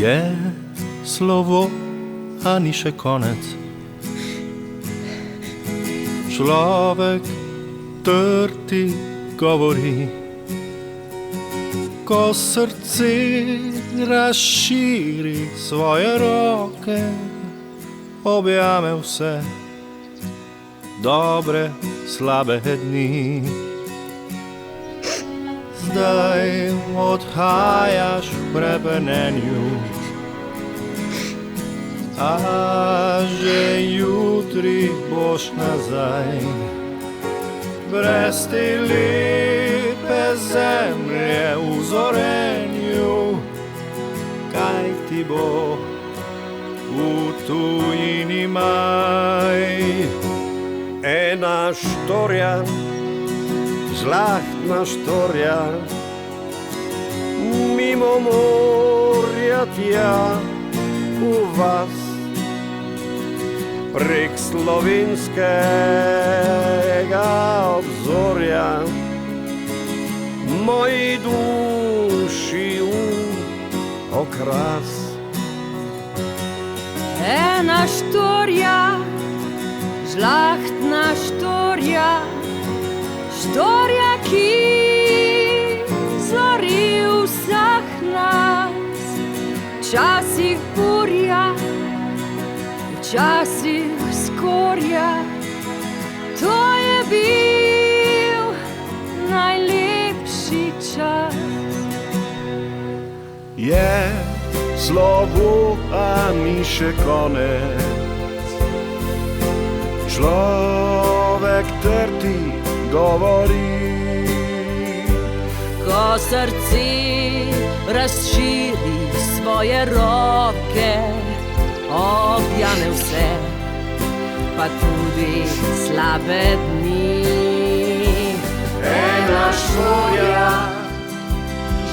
Je slovo, a ni še konec. Človek trti govori, ko srce razširi svoje roke, objame vse dobre, slabe dni. Zdaj odhajaš v prepenenju, a že jutri boš nazaj. Brez te lepe zemlje v zorenju, kaj ti bo v tujini maj? Ena štorja, žlahtna štorja, mimo morja tja v vas, prek slovenskega obzorja, moji duši v okras. Ena štorja, žlahtna štorja, štorja, ki zori vseh nas. Včasih burja, včasih skorja, to je bil najlepši čas. Je slovo, a ni še konec. Človek trti govori, ko srce razširi svoje roke, objame vse, pa tudi slabe dni. ena štorja,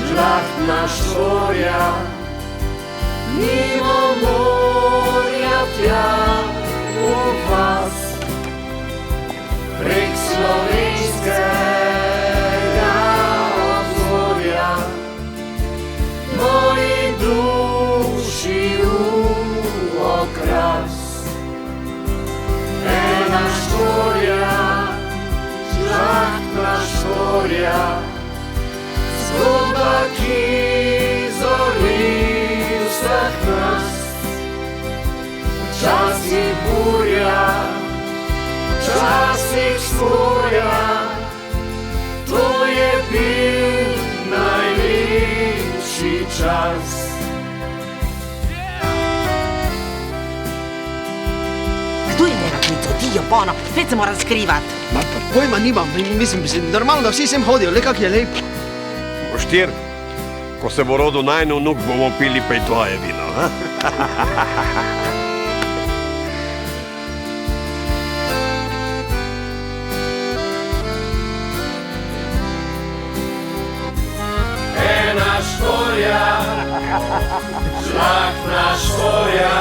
žlahtna štorja, mimo morja tja v vas, prek slovenskega obzorja, moji duši v okras. Ena štorja, žlahtna štorja, zgodba, ki zori vseh nas. Včasih burja, včasih skorja, to je bil najlepši čas. Kdo je njega klical? Ti, Japona, spet se mora skrivat. Ma pa pojma nimam, mislim, normalno, da vsi sem hodijo, le kak je lep. Štir, ko se bo rodil najin vnuk, bomo pili pa i tvoje vino, ha? Ena štorja, žlahtna štorja,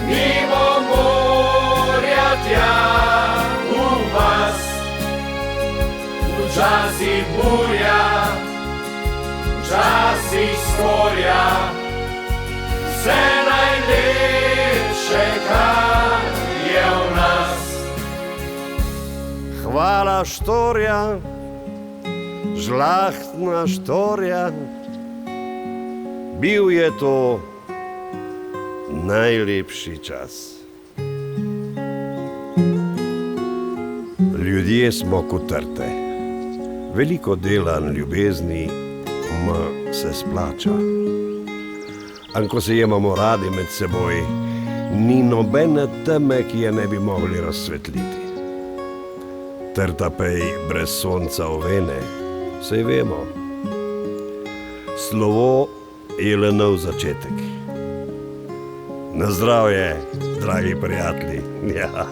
mimo morja tja v vas, včasih burja, včasih skorja, vse najlepše, kar je v nas. Hvala štorja, žlahtna štorja, bil je to najlepši čas. Ljudje smo kot trte, veliko dela in ljubezni se splača. A ko se imamo radi med seboj, ni nobene teme, ki je ne bi mogli razsvetliti. Trta pej brez sonca ovene, saj vemo. Slovo je le nov začetek. Na zdravje, dragi prijatelji. Ja.